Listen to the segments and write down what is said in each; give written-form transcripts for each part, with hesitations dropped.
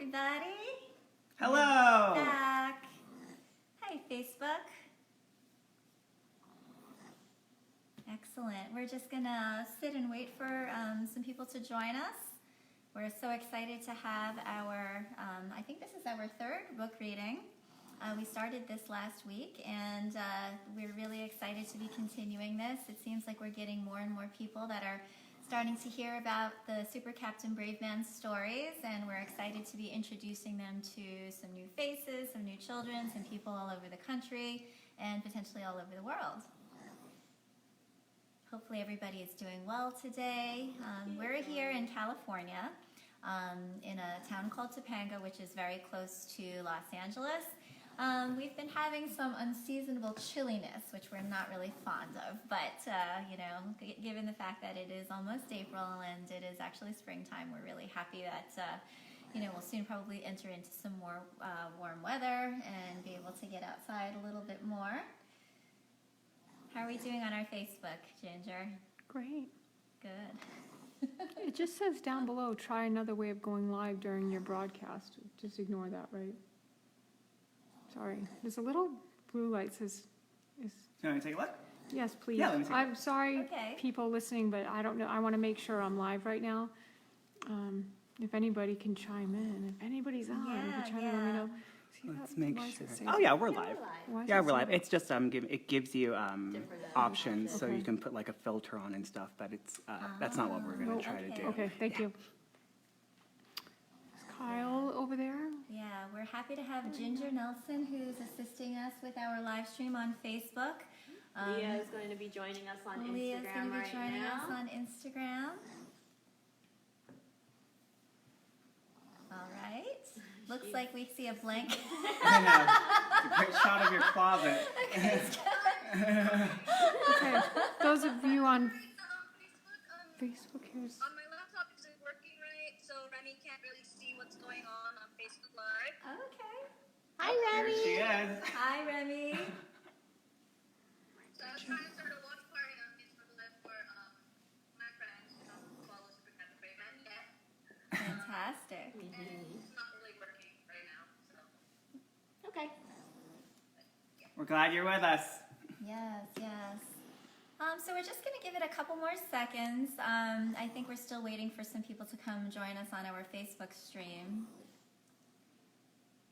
everybody. Hello. Back. Hi, Facebook. Excellent. We're just gonna sit and wait for some people to join us. We're so excited to have our, I think this is our third book reading. We started this last week, and we're really excited to be continuing this. It seems like we're getting more and more people that are starting to hear about the SuperCaptainBraveMan stories, and we're excited to be introducing them to some new faces, some new children, some people all over the country, and potentially all over the world. Hopefully everybody is doing well today. We're here in California, in a town called Topanga, which is very close to Los Angeles. We've been having some unseasonable chilliness, which we're not really fond of, but you know, given the fact that it is almost April and it is actually springtime, we're really happy that you know, we'll soon probably enter into some more warm weather and be able to get outside a little bit more. How are we doing on our Facebook, Ginger? Great. Good. It just says down below, try another way of going live during your broadcast. Just ignore that, right? Sorry. There's a little blue light says... You want me to take a look? Yes, please. Yeah, let me take I'm sorry, Okay. people listening, but I don't know. I want to make sure I'm live right now. If anybody can chime in. If anybody's on, Yeah, try to let me know. See Let's that? make Why does sure. it say Oh that? yeah, we're live. Why does Yeah, it we're say live. that? It's just it gives you options, so Okay. you can put like a filter on and stuff. But it's that's not what we're going to try to do. Okay, thank you. Is Kyle over there? Yeah, we're happy to have Ginger Nelson, who's assisting us with our live stream on Facebook. Leah is going to be joining us on Leah's going Instagram to be joining right us now. on Instagram. All right. Looks like we see a blank. I know. It's a great shot of your closet. Okay, those of you on Facebook, here's... On my laptop isn't working right, so Remy can't really see what's going on Facebook Live. Okay. Hi, Here Remy. she is. Hi, Remy. So I was trying to start a watch party on Facebook Live for my friends who don't follow SuperCaptainBraveMan yet. Fantastic. It's not really working right now, so. Okay. We're glad you're with us. Yes, yes. So we're just going to give it a couple more seconds. I think we're still waiting for some people to come join us on our Facebook stream.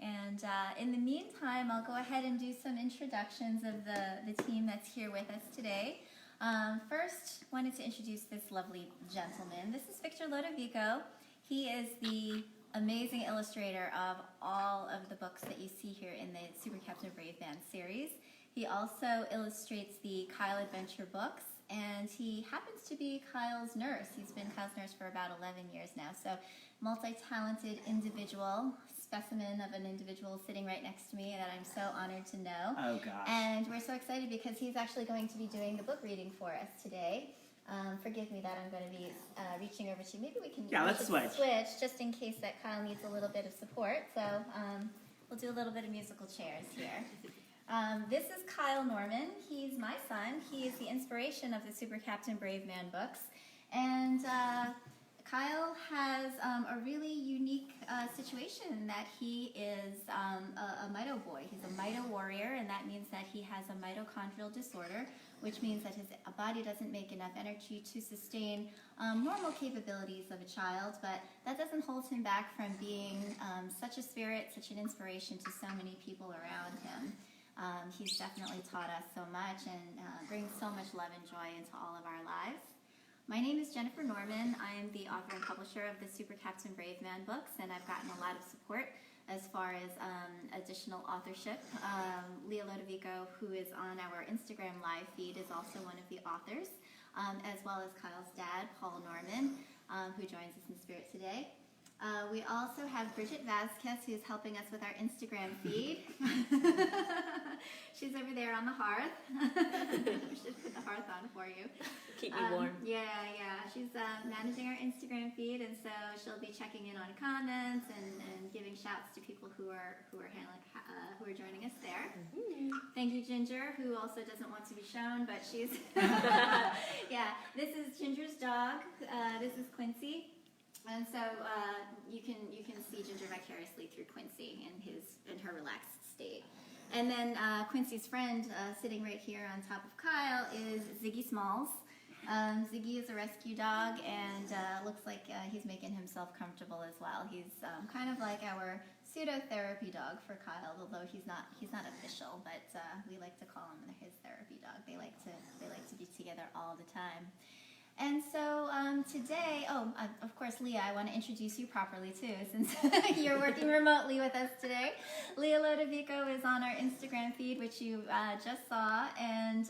And in the meantime, I'll go ahead and do some introductions of the team that's here with us today. First, wanted to introduce this lovely gentleman. This is Victor Lodovico. He is the amazing illustrator of all of the books that you see here in the SuperCaptainBraveMan series. He also illustrates the Kyle Adventure books, and he happens to be Kyle's nurse. He's been Kyle's nurse for about 11 years now, so multi-talented individual, specimen of an individual sitting right next to me that I'm so honored to know. Oh gosh. And we're so excited because he's actually going to be doing the book reading for us today. Forgive me that I'm going to be reaching over to you. Maybe we can let's switch. just in case that Kyle needs a little bit of support. So we'll do a little bit of musical chairs here. This is Kyle Norman. He's my son. He is the inspiration of the SuperCaptainBraveMan books. And Kyle has a really unique situation that he is a mito boy. He's a mito warrior, and that means that he has a mitochondrial disorder, which means that his body doesn't make enough energy to sustain normal capabilities of a child, but that doesn't hold him back from being such a spirit, such an inspiration to so many people around him. He's definitely taught us so much and brings so much love and joy into all of our lives. My name is Jennifer Norman. I am the author and publisher of the SuperCaptainBraveMan books, and I've gotten a lot of support as far as additional authorship. Leah Lodovico, who is on our Instagram live feed, is also one of the authors, as well as Kyle's dad, Paul Norman, who joins us in spirit today. We also have Bridget Vasquez, who is helping us with our Instagram feed. She's over there on the hearth. We should put the hearth on for you. Keep me warm. Yeah. She's managing our Instagram feed, and so she'll be checking in on comments and giving shouts to people who are joining us there. Thank you, Ginger, who also doesn't want to be shown, but she's yeah. This is Ginger's dog. This is Quincy. And so you can see Ginger vicariously through Quincy in her relaxed state. And then Quincy's friend sitting right here on top of Kyle is Ziggy Smalls. Ziggy is a rescue dog, and looks like he's making himself comfortable as well. He's kind of like our pseudo-therapy dog for Kyle, although he's not official, but we like to call him his therapy dog. They like to be together all the time. And so today, of course, Leah, I want to introduce you properly too, since you're working remotely with us today. Leah Lodovico is on our Instagram feed, which you just saw, and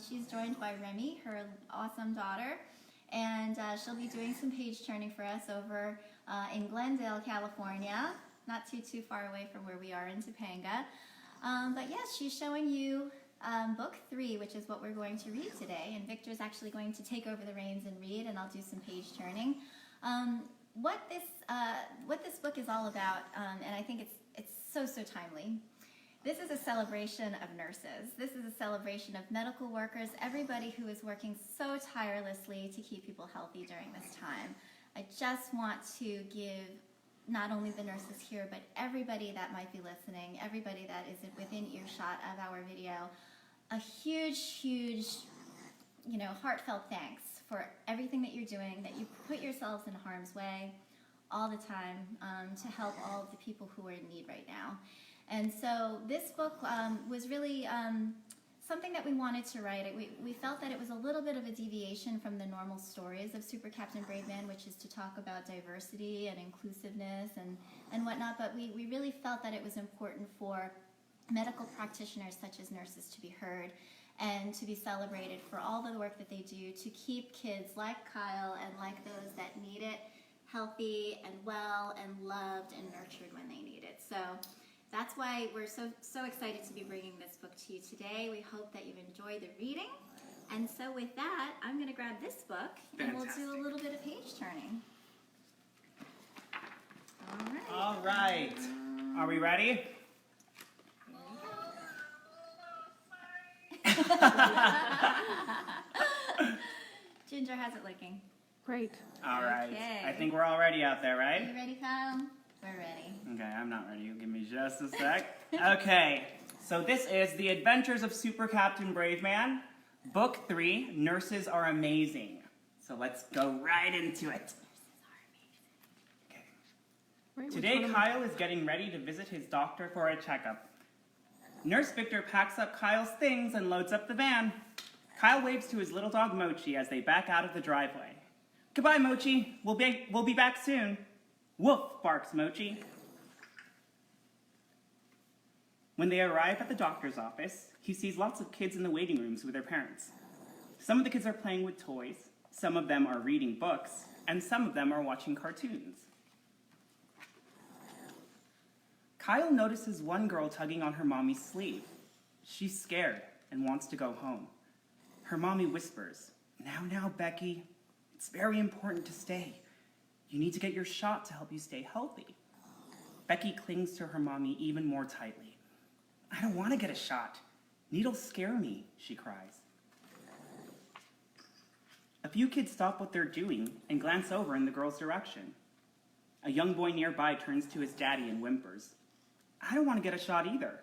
she's joined by Remy, her awesome daughter, and she'll be doing some page turning for us over in Glendale, California, not too far away from where we are in Topanga. But yes, she's showing you book 3, which is what we're going to read today, and Victor's actually going to take over the reins and read, and I'll do some page turning. What this book is all about, and I think it's so timely. This is a celebration of nurses. This is a celebration of medical workers, everybody who is working so tirelessly to keep people healthy during this time. I just want to give not only the nurses here, but everybody that might be listening, everybody that is within earshot of our video, a huge, heartfelt thanks for everything that you're doing, that you put yourselves in harm's way all the time to help all of the people who are in need right now. And so this book was really something that we wanted to write. We felt that it was a little bit of a deviation from the normal stories of SuperCaptainBraveMan, which is to talk about diversity and inclusiveness and whatnot, but we really felt that it was important for medical practitioners such as nurses to be heard and to be celebrated for all the work that they do to keep kids like Kyle and like those that need it healthy and well and loved and nurtured when they need it. So that's why we're so excited to be bringing this book to you today. We hope that you enjoy the reading. And so with that, I'm going to grab this book and we'll do a little bit of page turning. All right. Are we ready? Ginger, how's it looking? Great. All right. Okay. I think we're all ready out there, Are right? you ready, Kyle? We're ready. Okay, I'm not ready. Give me just a sec. Okay, so this is The Adventures of SuperCaptainBraveMan, Book 3, Nurses Are Amazing. So let's go right into it. Okay. Wait, Today, which one Kyle is getting ready to visit his doctor for a checkup. Nurse Victor packs up Kyle's things and loads up the van. Kyle waves to his little dog Mochi as they back out of the driveway. Goodbye, Mochi. We'll be back soon. Woof, barks Mochi. When they arrive at the doctor's office, he sees lots of kids in the waiting rooms with their parents. Some of the kids are playing with toys, some of them are reading books, and some of them are watching cartoons. Kyle notices one girl tugging on her mommy's sleeve. She's scared and wants to go home. Her mommy whispers, Now, Becky, it's very important to stay. You need to get your shot to help you stay healthy." Becky clings to her mommy even more tightly. "I don't want to get a shot. Needles scare me," she cries. A few kids stop what they're doing and glance over in the girl's direction. A young boy nearby turns to his daddy and whimpers. "I don't want to get a shot either."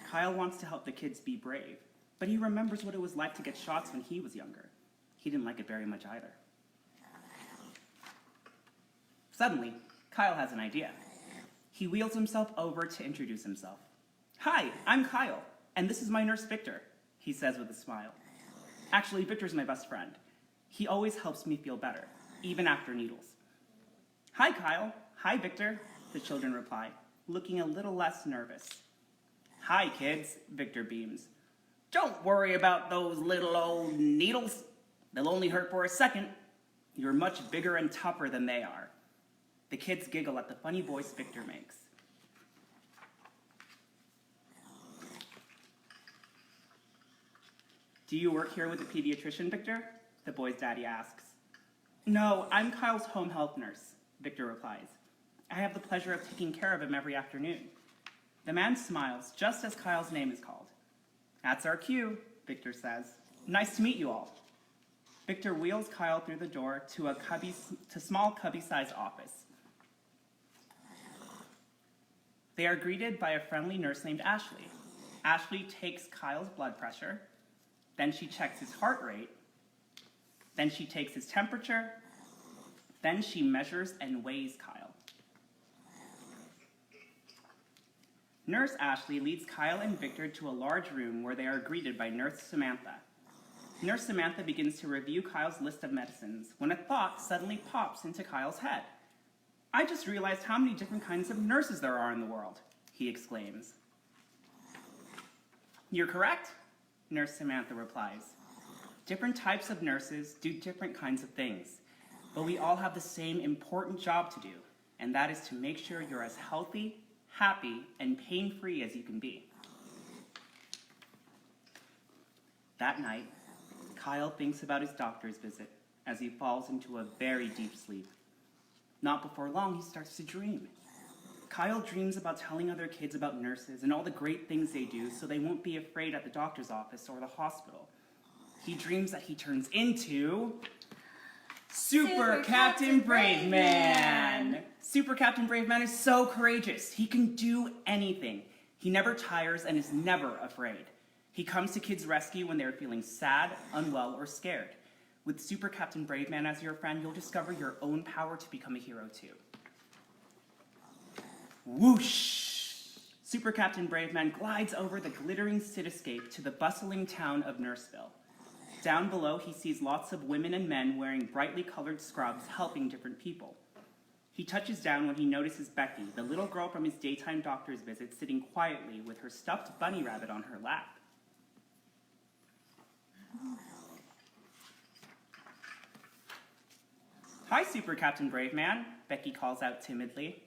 Kyle wants to help the kids be brave, but he remembers what it was like to get shots when he was younger. He didn't like it very much either. Suddenly, Kyle has an idea. He wheels himself over to introduce himself. "Hi, I'm Kyle, and this is my nurse Victor," he says with a smile. "Actually, Victor's my best friend. He always helps me feel better, even after needles." "Hi, Kyle. Hi, Victor," the children reply, looking a little less nervous. "Hi, kids," Victor beams. "Don't worry about those little old needles. They'll only hurt for a second. You're much bigger and tougher than they are." The kids giggle at the funny voice Victor makes. "Do you work here with the pediatrician, Victor?" the boy's daddy asks. "No, I'm Kyle's home health nurse," Victor replies. "I have the pleasure of taking care of him every afternoon." The man smiles just as Kyle's name is called. "That's our cue," Victor says. "Nice to meet you all." Victor wheels Kyle through the door to a small cubby-sized office. They are greeted by a friendly nurse named Ashley. Ashley takes Kyle's blood pressure, then she checks his heart rate, then she takes his temperature, then she measures and weighs Kyle. Nurse Ashley leads Kyle and Victor to a large room where they are greeted by Nurse Samantha. Nurse Samantha begins to review Kyle's list of medicines when a thought suddenly pops into Kyle's head. I just realized how many different kinds of nurses there are in the world, he exclaims. You're correct, Nurse Samantha replies. Different types of nurses do different kinds of things, but we all have the same important job to do, and that is to make sure you're as healthy, happy, and pain-free as you can be. That night, Kyle thinks about his doctor's visit as he falls into a very deep sleep. Not before long, he starts to dream. Kyle dreams about telling other kids about nurses and all the great things they do so they won't be afraid at the doctor's office or the hospital. He dreams that he turns into SuperCaptainBraveMan! SuperCaptainBraveMan is so courageous. He can do anything. He never tires and is never afraid. He comes to kids' rescue when they're feeling sad, unwell, or scared. With SuperCaptainBraveMan as your friend, you'll discover your own power to become a hero too. Whoosh! SuperCaptainBraveMan glides over the glittering cityscape to the bustling town of Nurseville. Down below, he sees lots of women and men wearing brightly colored scrubs helping different people. He touches down when he notices Becky, the little girl from his daytime doctor's visit, sitting quietly with her stuffed bunny rabbit on her lap. Hi, SuperCaptainBraveMan, Becky calls out timidly.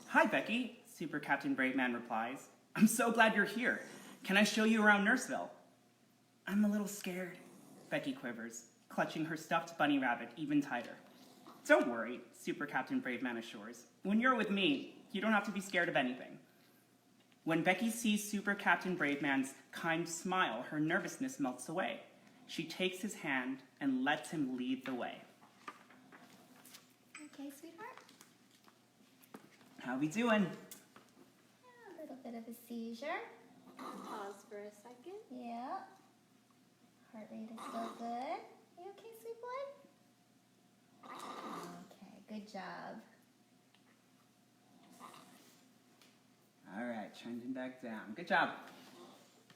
Hi, Becky, SuperCaptainBraveMan replies. I'm so glad you're here. Can I show you around Nurseville? I'm a little scared, Becky quivers, clutching her stuffed bunny rabbit even tighter. Don't worry, SuperCaptainBraveMan assures. When you're with me, you don't have to be scared of anything. When Becky sees SuperCaptainBraveMan's kind smile, her nervousness melts away. She takes his hand and lets him lead the way. Okay, sweetheart? How we doing? Yeah, a little bit of a seizure. Pause for a second. Yeah. Heart rate is still good. You okay, sweet boy? Okay, good job. All right, trending back down. Good job.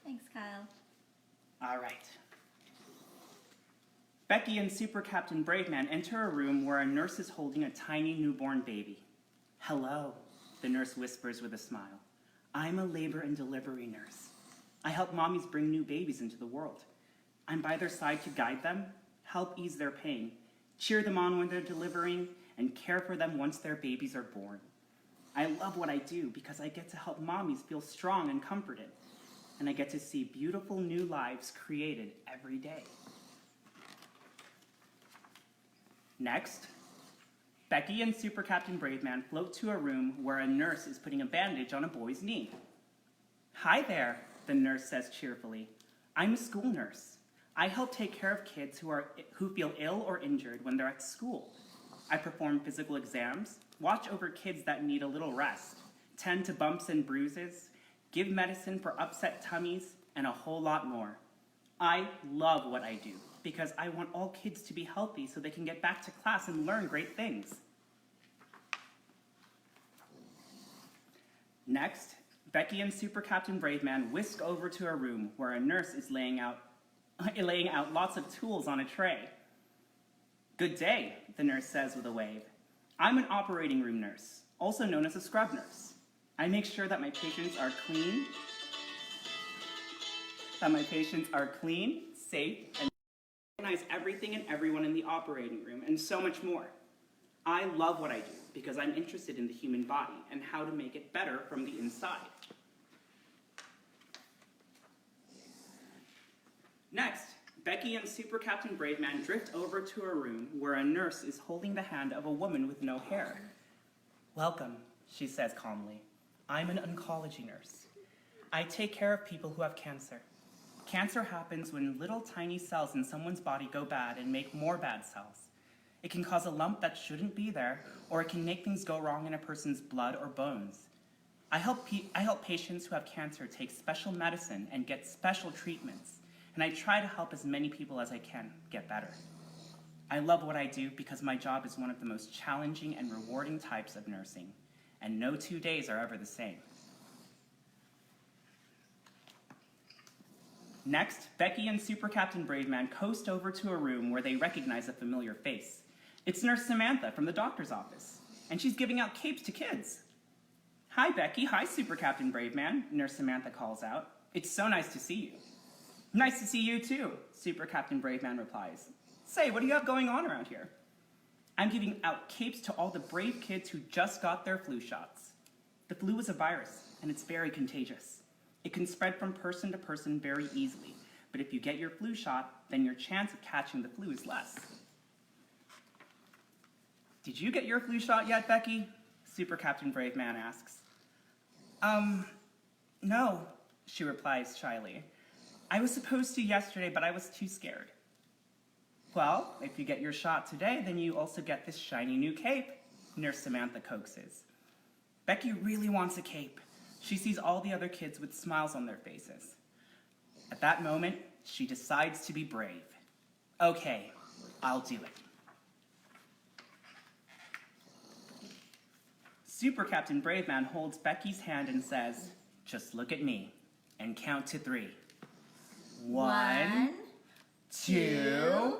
Thanks, Kyle. All right. Becky and SuperCaptainBraveMan enter a room where a nurse is holding a tiny newborn baby. Hello, the nurse whispers with a smile. I'm a labor and delivery nurse. I help mommies bring new babies into the world. I'm by their side to guide them, help ease their pain, cheer them on when they're delivering, and care for them once their babies are born. I love what I do because I get to help mommies feel strong and comforted, and I get to see beautiful new lives created every day. Next, Becky and SuperCaptainBraveMan float to a room where a nurse is putting a bandage on a boy's knee. Hi there, the nurse says cheerfully. I'm a school nurse. I help take care of kids who feel ill or injured when they're at school. I perform physical exams, watch over kids that need a little rest, tend to bumps and bruises, give medicine for upset tummies, and a whole lot more. I love what I do because I want all kids to be healthy so they can get back to class and learn great things. Next, Becky and SuperCaptainBraveMan whisk over to a room where a nurse is laying out lots of tools on a tray. Good day, the nurse says with a wave. I'm an operating room nurse, also known as a scrub nurse. I make sure that my patients are clean, safe, and organize everything and everyone in the operating room, and so much more. I love what I do because I'm interested in the human body and how to make it better from the inside. Next, Becky and SuperCaptainBraveMan drift over to a room where a nurse is holding the hand of a woman with no hair. Welcome, she says calmly. I'm an oncology nurse. I take care of people who have cancer. Cancer happens when little tiny cells in someone's body go bad and make more bad cells. It can cause a lump that shouldn't be there, or it can make things go wrong in a person's blood or bones. I help patients who have cancer take special medicine and get special treatments, and I try to help as many people as I can get better. I love what I do because my job is one of the most challenging and rewarding types of nursing, and no 2 days are ever the same. Next, Becky and Super Captain Braveman coast over to a room where they recognize a familiar face. It's Nurse Samantha from the doctor's office, and she's giving out capes to kids. Hi, Becky. Hi, Super Captain Braveman, Nurse Samantha calls out. It's so nice to see you. Nice to see you too, Super Captain Braveman replies. Say, what do you have going on around here? I'm giving out capes to all the brave kids who just got their flu shots. The flu is a virus, and it's very contagious. It can spread from person to person very easily, but if you get your flu shot, then your chance of catching the flu is less. Did you get your flu shot yet, Becky? Super Captain Braveman asks. No, she replies shyly. I was supposed to yesterday, but I was too scared. Well, if you get your shot today, then you also get this shiny new cape, Nurse Samantha coaxes. Becky really wants a cape. She sees all the other kids with smiles on their faces. At that moment, she decides to be brave. Okay, I'll do it. Super Captain Braveman holds Becky's hand and says, just look at me and count to 3. 1, 2,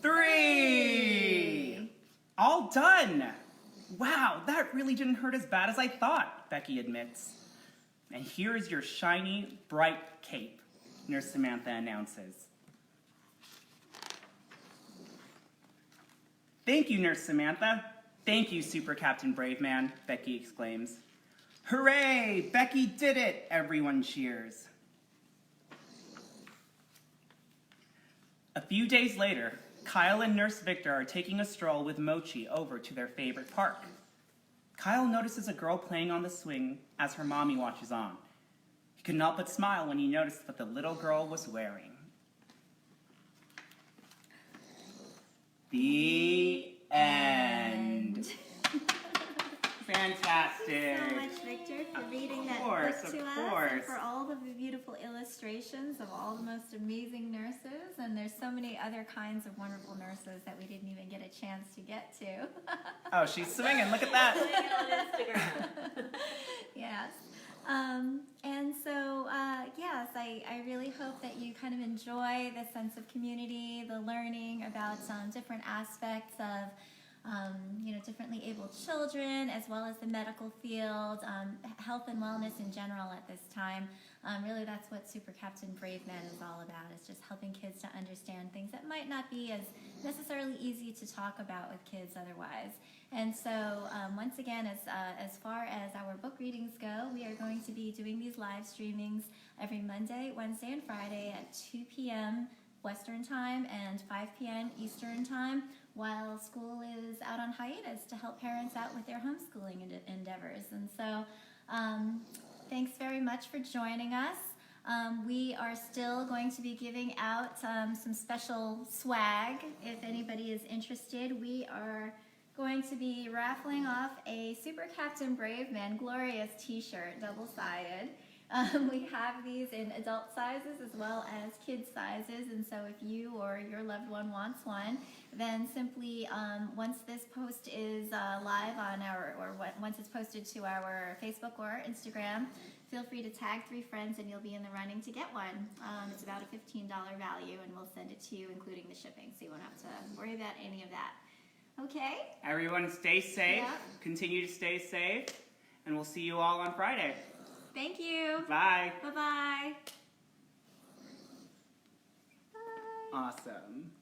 3! All done! Wow, that really didn't hurt as bad as I thought, Becky admits. And here is your shiny, bright cape, Nurse Samantha announces. Thank you, Nurse Samantha. Thank you, Super Captain Braveman, Becky exclaims. Hooray! Becky did it! Everyone cheers. A few days later, Kyle and Nurse Victor are taking a stroll with Mochi over to their favorite park. Kyle notices a girl playing on the swing as her mommy watches on. He could not but smile when he noticed what the little girl was wearing. The end. Fantastic. Thank you so much, Victor, for reading that book to us and for all the beautiful illustrations of all the most amazing nurses. And there's so many other kinds of wonderful nurses that we didn't even get a chance to get to. Oh, she's swinging. Look at that. Swinging on Instagram. Yes. And so, yes, I really hope that you kind of enjoy the sense of community, the learning about different aspects of differently abled children, as well as the medical field, health and wellness in general at this time. Really, that's what Super Captain Braveman is all about, is just helping kids to understand things that might not be as necessarily easy to talk about with kids otherwise. And so, once again, as far as our book readings go, we are going to be doing these live streamings every Monday, Wednesday, and Friday at 2 p.m. Western Time and 5 p.m. Eastern Time, while school is out on hiatus to help parents out with their homeschooling endeavors. And so thanks very much for joining us. We are still going to be giving out some special swag. If anybody is interested, we are going to be raffling off a Super Captain Braveman Glorious T-shirt, double-sided. We have these in adult sizes as well as kid sizes, and so if you or your loved one wants one, then simply once this post is live on once it's posted to our Facebook or Instagram, feel free to tag 3 friends and you'll be in the running to get one. It's about a $15 value, and we'll send it to you including the shipping, so you won't have to worry about any of that. Okay? Everyone stay safe, Yeah. Continue to stay safe, and we'll see you all on Friday. Thank you. Bye. Bye-bye. Bye. Awesome.